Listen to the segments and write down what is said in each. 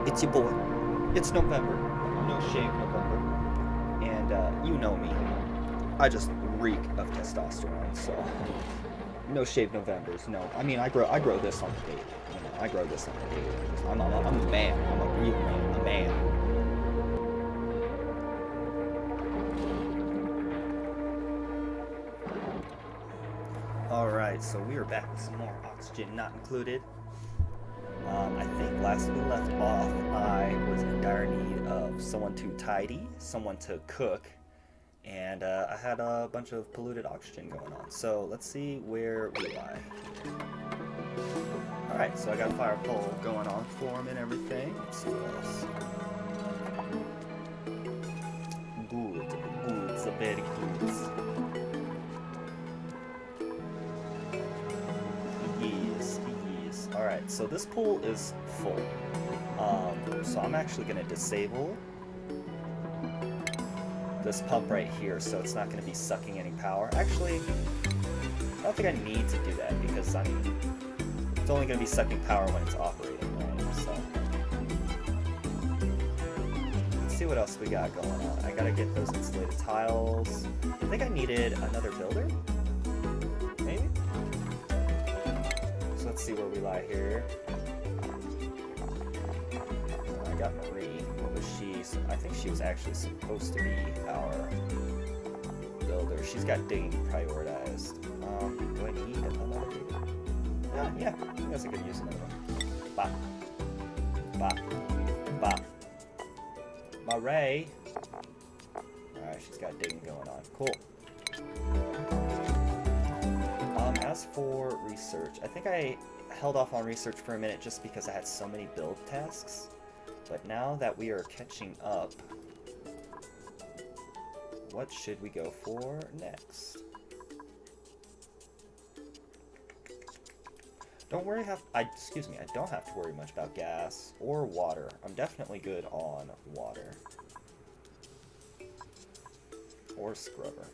It's your boy. It's November. No shave November. And you know me. I just reek of testosterone, so no shave Novembers. No, I mean I grow this on the daily. You know, I grow this on the daily. I'm a man. I'm a real man. A man. All right, so we are back with some more oxygen not included. I think last we left off, I was in dire need of someone to tidy, someone to cook, and I had a bunch of polluted oxygen going on. So let's see where we lie. Alright, so I got a fire pole going on for him and everything. Let's see what else. Good, so very good. Yes. Alright, so this pool is full. So I'm actually going to disable this pump right here so it's not going to be sucking any power. Actually, I don't think I need to do that because it's only going to be sucking power when it's operating, right? So let's see what else we got going on. I got to get those insulated tiles. I think I needed another builder, maybe? So let's see where we lie here. I got Marie. What was she? I think she was actually supposed to be our builder. She's got digging prioritized. Do I need another digger? Yeah, I think that's a good use of another one. Bop. Bop. Marie! Alright, she's got digging going on. Cool. As for research, I think I held off on research for a minute just because I had so many build tasks. But now that we are catching up, what should we go for next? Excuse me, I don't have to worry much about gas or water. I'm definitely good on water. Or scrubber.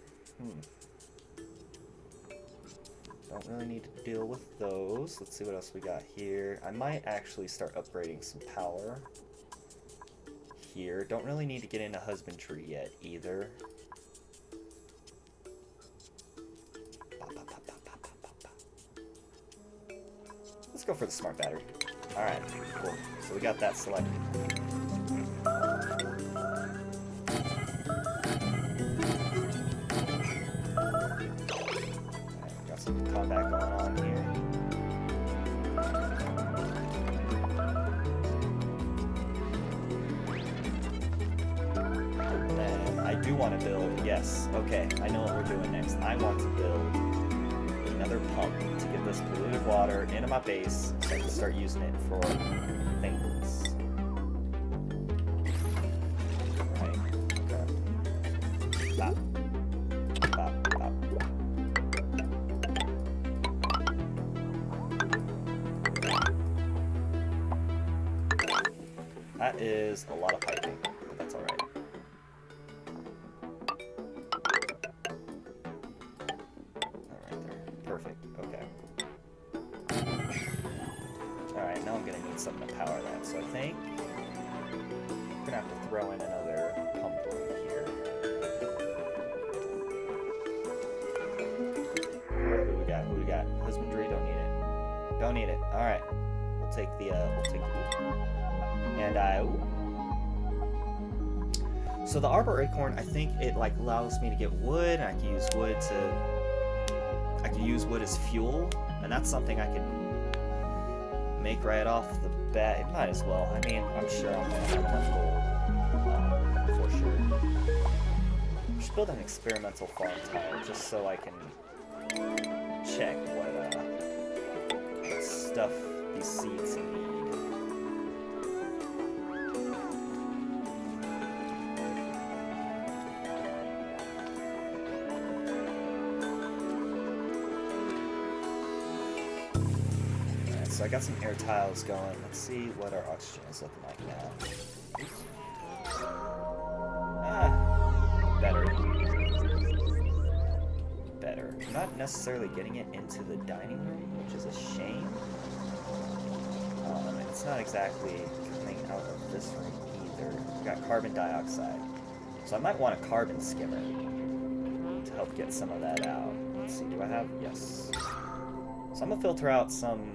Don't really need to deal with those. Let's see what else we got here. I might actually start upgrading some power here. Don't really need to get into husbandry yet either. Let's go for the smart battery. Alright, cool. So we got that selected. Some combat going on here. And I do want to build, yes, okay, I know what we're doing next. I want to build another pump to get this polluted water into my base so I can start using it for things. Right, okay. Bop. That is a lot of piping, but that's alright. Alright there. Perfect. Okay. Alright, now I'm gonna need something to power that, so I think I'm gonna have to throw in another pump right here. Alright, who we got? Husbandry, don't need it. Don't need it. Alright. We'll take the and so the arbor acorn, I think it like allows me to get wood, and I can use wood as fuel, and that's something I can make right off the bat. It might as well. I mean, I'm sure I'm gonna have enough gold for sure. Just build an experimental farm tile just so I can check what stuff these seeds need. So I got some air tiles going. Let's see what our oxygen is looking like now. Better. I'm not necessarily getting it into the dining room, which is a shame. It's not exactly coming out of this room either. We got carbon dioxide. So I might want a carbon skimmer to help get some of that out. Let's see, do I have? Yes. So I'm gonna filter out some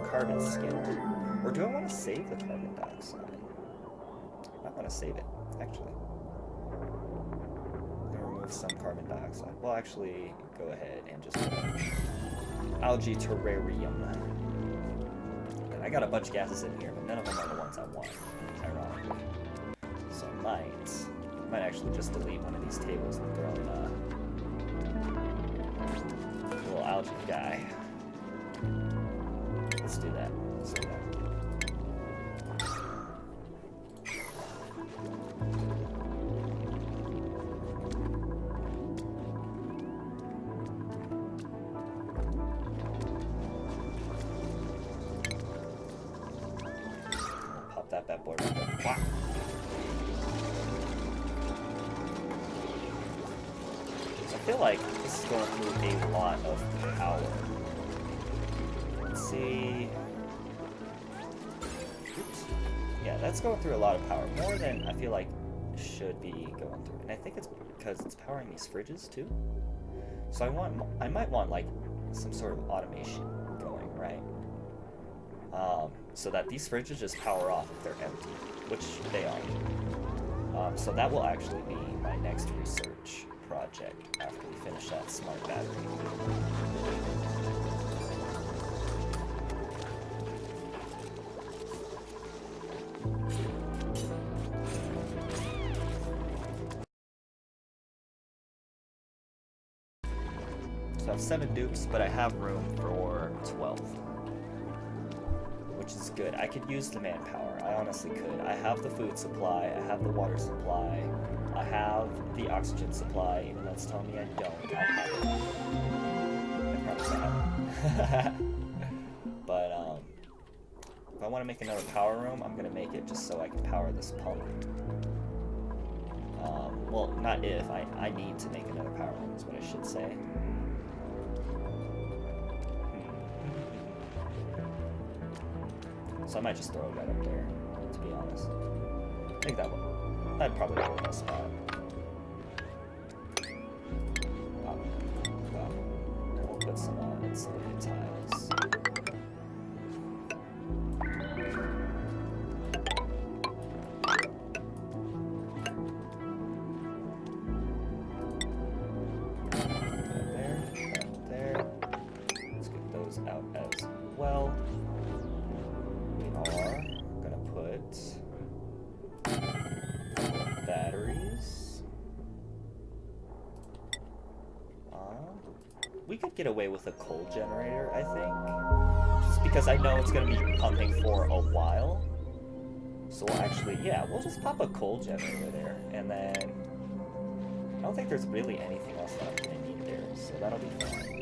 carbon skimmer. Or do I want to save the carbon dioxide? I want to save it, actually. I'm gonna remove some carbon dioxide. Well, actually, go ahead and just put algae terrarium. And I got a bunch of gases in here, but none of them are the ones I want, ironically. So I might actually just delete one of these tables and throw in a little algae guy. Let's do that. Let's do that. Pop that bad boy right there. Wow. So I feel like this is going through a lot of power. Let's see. Oops. Yeah, that's going through a lot of power. More than I feel like should be going through. And I think it's because it's powering these fridges too. So I might want like some sort of automation going, right? So that these fridges just power off if they're empty, which they are. So that will actually be my next research project after we finish that smart battery. So I have 7 dupes, but I have room for 12. Which is good. I could use the manpower. I honestly could. I have the food supply. I have the water supply. I have the oxygen supply. Even though it's telling me I don't. I have it. I promise I have it. But, if I want to make another power room, I'm going to make it just so I can power this pump. Well, not if. I need to make another power room is what I should say. So I might just throw it right up there, to be honest. I think that'd probably be the best spot. Wow. And we'll put some insulated tiles. There. Let's get those out as well. Gonna put batteries. We could get away with a coal generator, I think. Just because I know it's gonna be pumping for a while. So we'll actually, yeah, we'll just pop a coal generator there. And then I don't think there's really anything else that I'm gonna need there. So that'll be fine.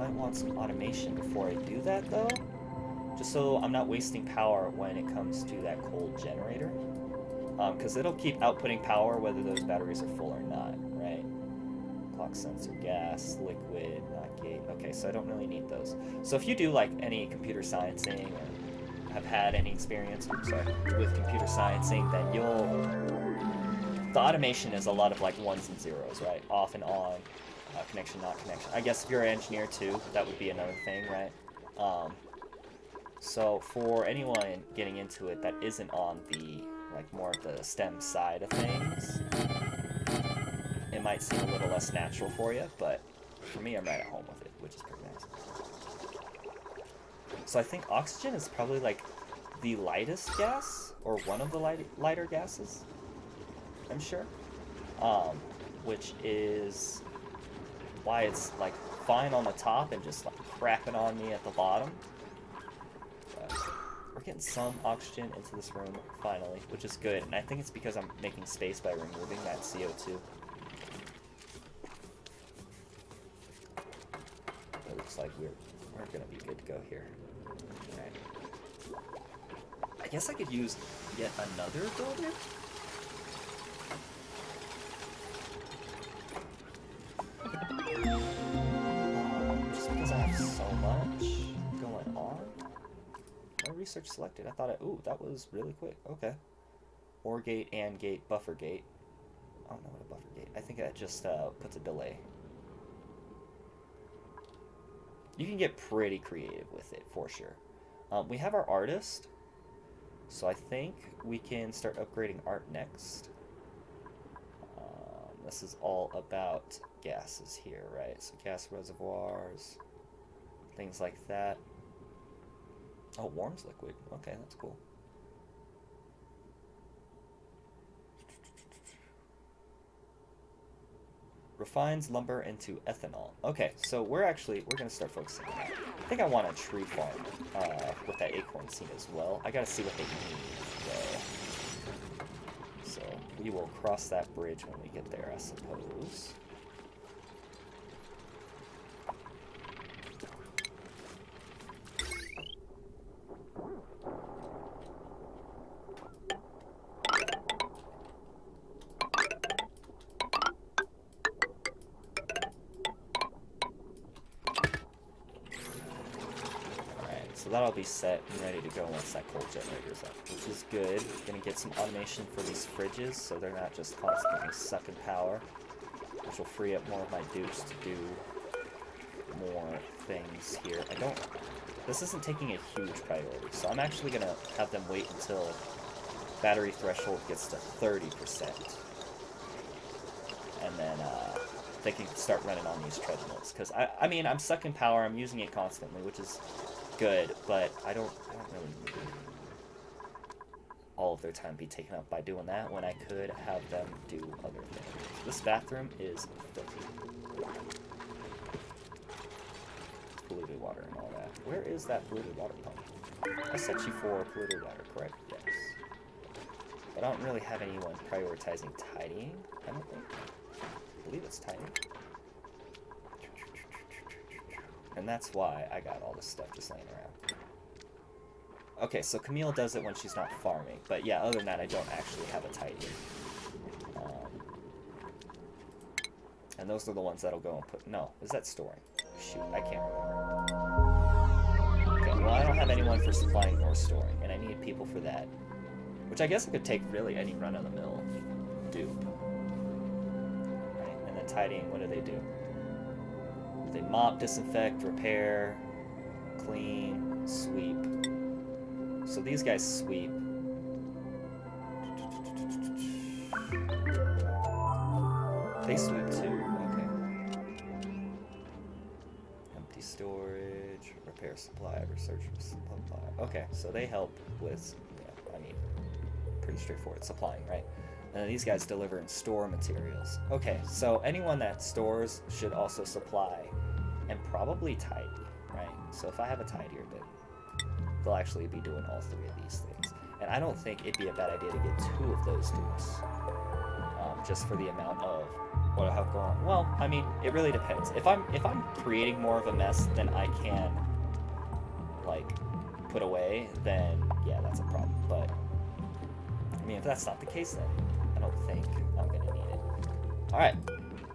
I want some automation before I do that though, just so I'm not wasting power when it comes to that coal generator, because it'll keep outputting power whether those batteries are full or not, right? Clock sensor, gas, liquid, not gate. Okay, so I don't really need those. So if you do like any computer sciencing or have had any experience with computer sciencing, then the automation is a lot of like ones and zeros, right? Off and on. Connection, not connection. I guess if you're an engineer too, that would be another thing, right? So for anyone getting into it that isn't on the, like, more of the STEM side of things, it might seem a little less natural for you, but for me, I'm right at home with it, which is pretty nice. So I think oxygen is probably, like, the lightest gas, or one of the lighter gases, I'm sure, which is why it's like fine on the top and just like crapping on me at the bottom. But we're getting some oxygen into this room finally, which is good, and I think it's because I'm making space by removing that CO2. It looks like we're gonna be good to go here. Alright. I guess I could use yet another builder. Just because I research selected. I thought ooh, that was really quick. Okay. OR gate, AND gate, buffer gate. I don't know what a buffer gate. I think that just puts a delay. You can get pretty creative with it, for sure. We have our artist, so I think we can start upgrading art next. This is all about gases here, right? So gas reservoirs, things like that. Oh, warms liquid. Okay, that's cool. Refines lumber into ethanol. Okay, so we're gonna start focusing on that. I think I want a tree farm with that acorn seed as well. I gotta see what they need though. So we will cross that bridge when we get there, I suppose. So that'll be set and ready to go once that coal generator's up, which is good. Gonna get some automation for these fridges so they're not just constantly sucking power, which will free up more of my dupes to do more things here. This isn't taking a huge priority, so I'm actually gonna have them wait until battery threshold gets to 30%. And then they can start running on these treadmills. Because, I mean, I'm sucking power, I'm using it constantly, which is good, but I don't really need all of their time be taken up by doing that when I could have them do other things. This bathroom is filthy. Polluted water and all that. Where is that polluted water pump? I set you for polluted water, correct? Yes. But I don't really have anyone prioritizing tidying, I don't think. I believe it's tidying. And that's why I got all this stuff just laying around. Okay, so Camille does it when she's not farming. But yeah, other than that, I don't actually have a tidy. And those are the ones that'll go and put... No, is that storing? Shoot, I can't remember. Okay, well, I don't have anyone for supplying or storing, and I need people for that. Which I guess I could take really any run-of-the-mill dupe. Right, and then tidying, what do? They mop, disinfect, repair, clean, sweep. So these guys sweep. They sweep too, okay. Empty storage, repair supply, research supply. Okay, so they help with, yeah, I mean, pretty straightforward, supplying, right? And then these guys deliver and store materials. Okay, so anyone that stores should also supply and probably tidy, right? So if I have a tidier, then they'll actually be doing all three of these things. And I don't think it'd be a bad idea to get 2 of those dupes, just for the amount of what I have going on. Well, I mean, it really depends. If I'm creating more of a mess than I can, like, put away, then yeah, that's a problem. But I mean, if that's not the case, then I don't think I'm gonna need it. All right,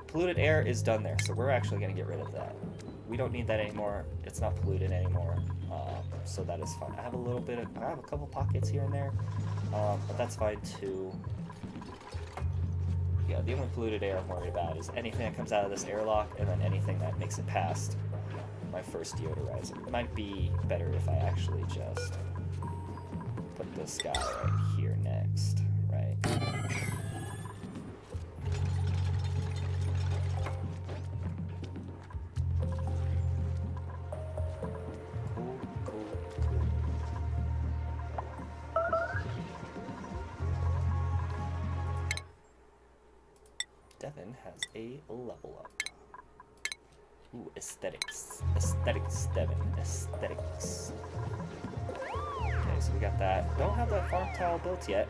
polluted air is done there, so we're actually gonna get rid of that. We don't need that anymore. It's not polluted anymore, so that is fine. I have a couple pockets here and there, but that's fine too. Yeah, the only polluted air I'm worried about is anything that comes out of this airlock, and then anything that makes it past my first deodorizer. It might be better if I actually just put this guy right here next, right? Devin has a level up. Ooh, aesthetics. Aesthetics, Devin. Aesthetics. Okay, so we got that. Don't have that farm tile built yet.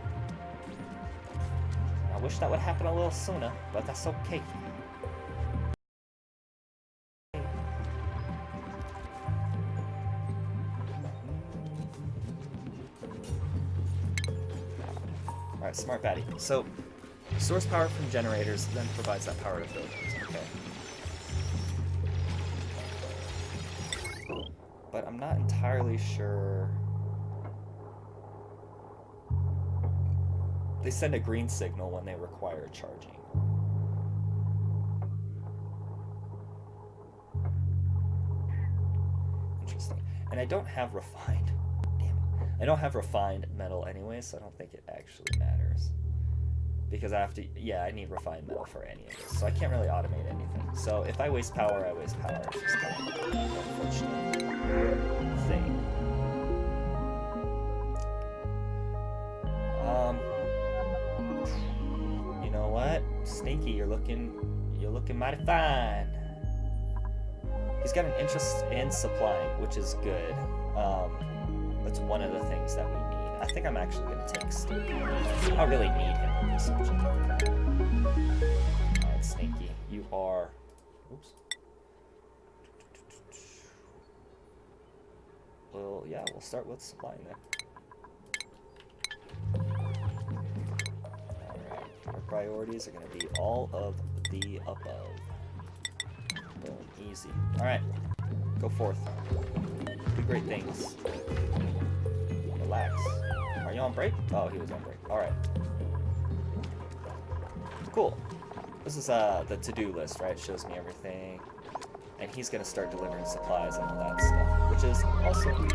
I wish that would happen a little sooner, but that's okay. Alright, smart baddie. So, source power from generators, then provides that power to buildings. Okay. But I'm not entirely sure They send a green signal when they require charging. Interesting. And I don't have refined. Damn it. I don't have refined metal anyway, so I don't think it actually matters. Because I have to, yeah, I need refined metal for any of this, so I can't really automate anything. So if I waste power, I waste power. It's just kind of an unfortunate thing. You know what, Sneaky, you're looking mighty fine. He's got an interest in supplying, which is good. That's one of the things that we need. I think I'm actually going to take Sneaky. I don't really need him for researching. Alright, Sneaky, you are... Oops. Well, yeah, we'll start with supplying then. Alright, our priorities are going to be all of the above. Boom, easy. Alright, go forth. Do great things. Relax. Are you on break? Oh, he was on break. Alright. Cool. This is the to-do list, right? It shows me everything. And he's going to start delivering supplies and all that stuff, which is awesome.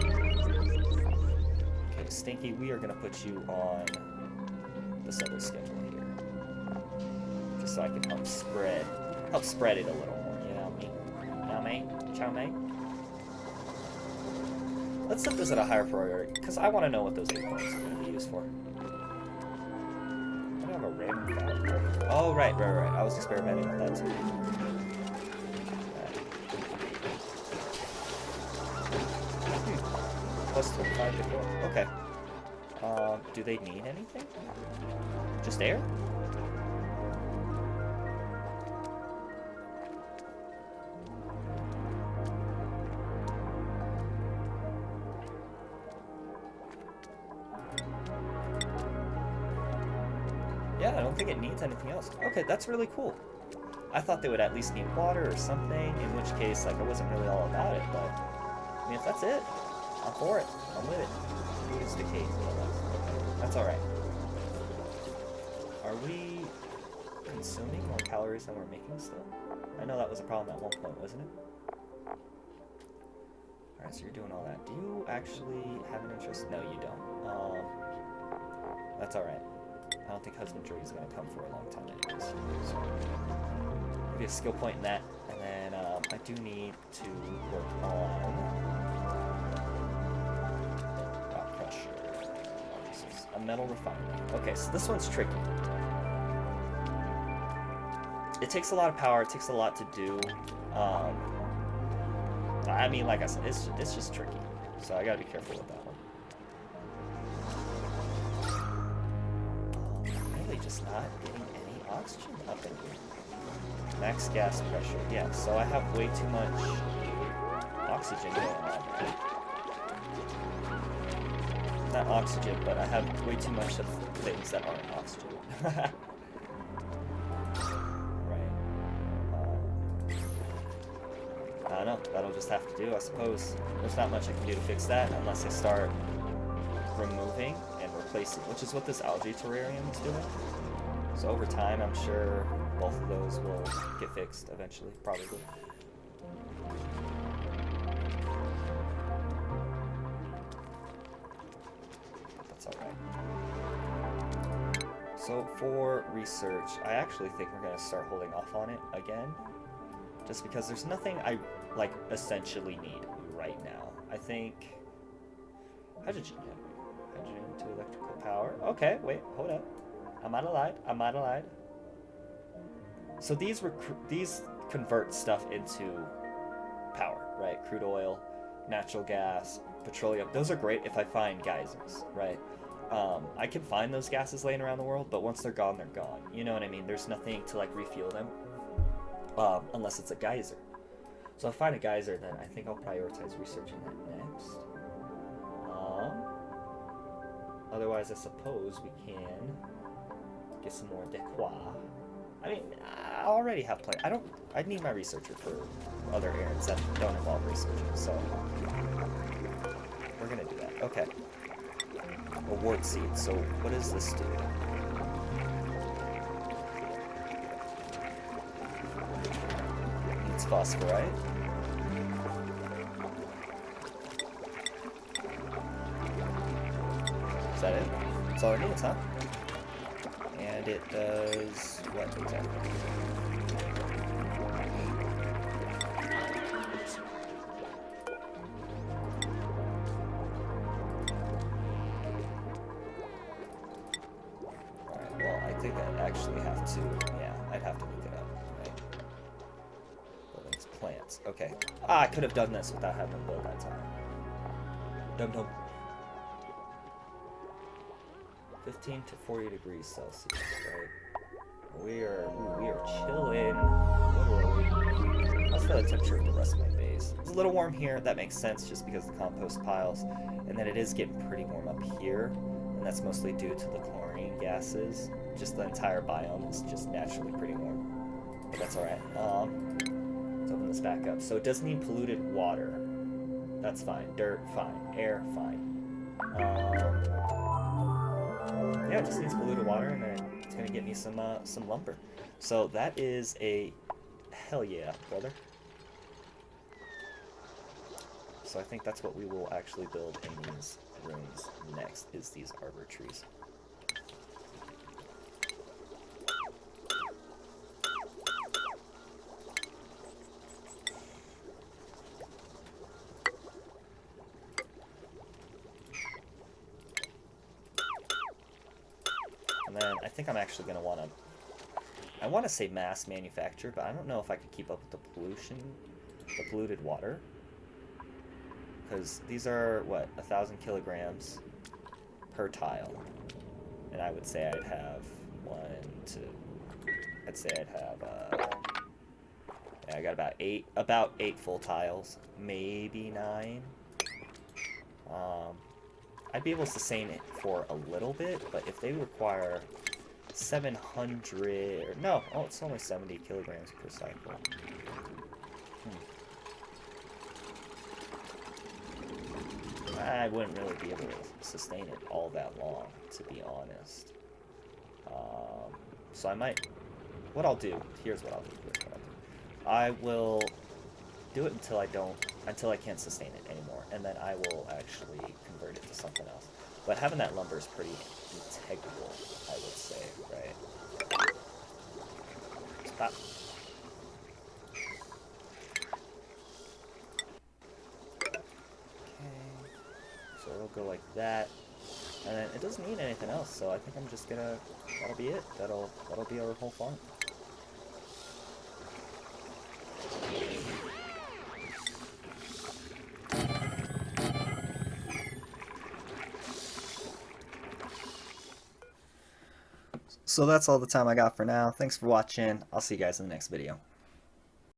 Okay, Stinky, we are going to put you on this other schedule here. Just so I can help spread it a little more, you know me? You know me? Chow me? Let's set this at a higher priority, because I want to know what those 8 points are going to be used for. I don't have a random file. Oh, right. I was experimenting with that too. Plus 25 to 4. Okay. Do they need anything? Just air? Yeah, I don't think it needs anything else. Okay, that's really cool. I thought they would at least need water or something, in which case, like, I wasn't really all about it, but... I mean, if that's it, I'm for it. I'm with it. Use decay. That's alright. Are we consuming more calories than we're making still? I know that was a problem at one point, wasn't it? Alright, so you're doing all that. Do you actually have an interest? No, you don't. That's alright. I don't think husbandry is going to come for a long time anyways. So, maybe a skill point in that. And then I do need to work on rock pressure. A metal refinery. Okay, so this one's tricky. It takes a lot of power. It takes a lot to do. I mean, like I said, it's just tricky. So I got to be careful with that one. Just not getting any oxygen up in here. Max gas pressure. Yeah, so I have way too much oxygen going on. Not oxygen, but I have way too much of things that aren't oxygen. Right. I don't know. That'll just have to do, I suppose. There's not much I can do to fix that unless I start removing and replacing, which is what this algae terrarium is doing. So over time, I'm sure both of those will get fixed eventually, probably. That's alright. So for research, I actually think we're going to start holding off on it again. Just because there's nothing I, like, essentially need right now. I think... Hydrogen. Hydrogen to electrical power. Okay, wait, hold up. I might have lied. So these convert stuff into power, right? Crude oil, natural gas, petroleum. Those are great if I find geysers, right? I can find those gases laying around the world, but once they're gone, they're gone. You know what I mean? There's nothing to, like, refuel them, unless it's a geyser. So if I find a geyser, then I think I'll prioritize researching that next. Otherwise, I suppose we can get some more dequa. I mean, I already have plenty. I need my researcher for other errands that don't involve researching, so we're gonna do that. Okay. Award seed. So what does this do? phosphorite. Is that it? That's all it needs, huh? And it does what exactly? Alright, well, I think I'd actually have to, yeah, I'd have to look it up, right? Buildings, plants, okay. Ah, I could have done this without having to build that time. Dum-dum. 15 to 40 degrees Celsius, right? We are chilling, literally. That's the temperature of the rest of my base. It's a little warm here, that makes sense just because of the compost piles. And then it is getting pretty warm up here, and that's mostly due to the chlorine gases. Just the entire biome is just naturally pretty warm. But that's alright. Let's open this back up. So it does need polluted water. That's fine. Dirt, fine. Air, fine. Yeah, it just needs polluted water, and then it's gonna get me some lumber. So that is a hell yeah, brother. So I think that's what we will actually build in these rooms next, is these arbor trees. And then I think I'm actually going to want to, I want to say mass manufacture, but I don't know if I could keep up with the pollution, the polluted water. Because these are, what, 1,000 kilograms per tile. And I would say I'd have yeah, I got about eight full tiles, maybe 9. I'd be able to sustain it for a little bit, but if they require 700, or no, oh, it's only 70 kilograms per cycle. I wouldn't really be able to sustain it all that long, to be honest. So I might, what I'll do, here's what I'll do. I will do it until I can't sustain it anymore, and then I will actually convert it to something else. But having that lumber is pretty integral, I would say, right? Stop. Okay, so it'll go like that, and then it doesn't need anything else, so I think I'm just gonna, that'll be it. That'll be our whole farm. So that's all the time I got for now. Thanks for watching. I'll see you guys in the next video.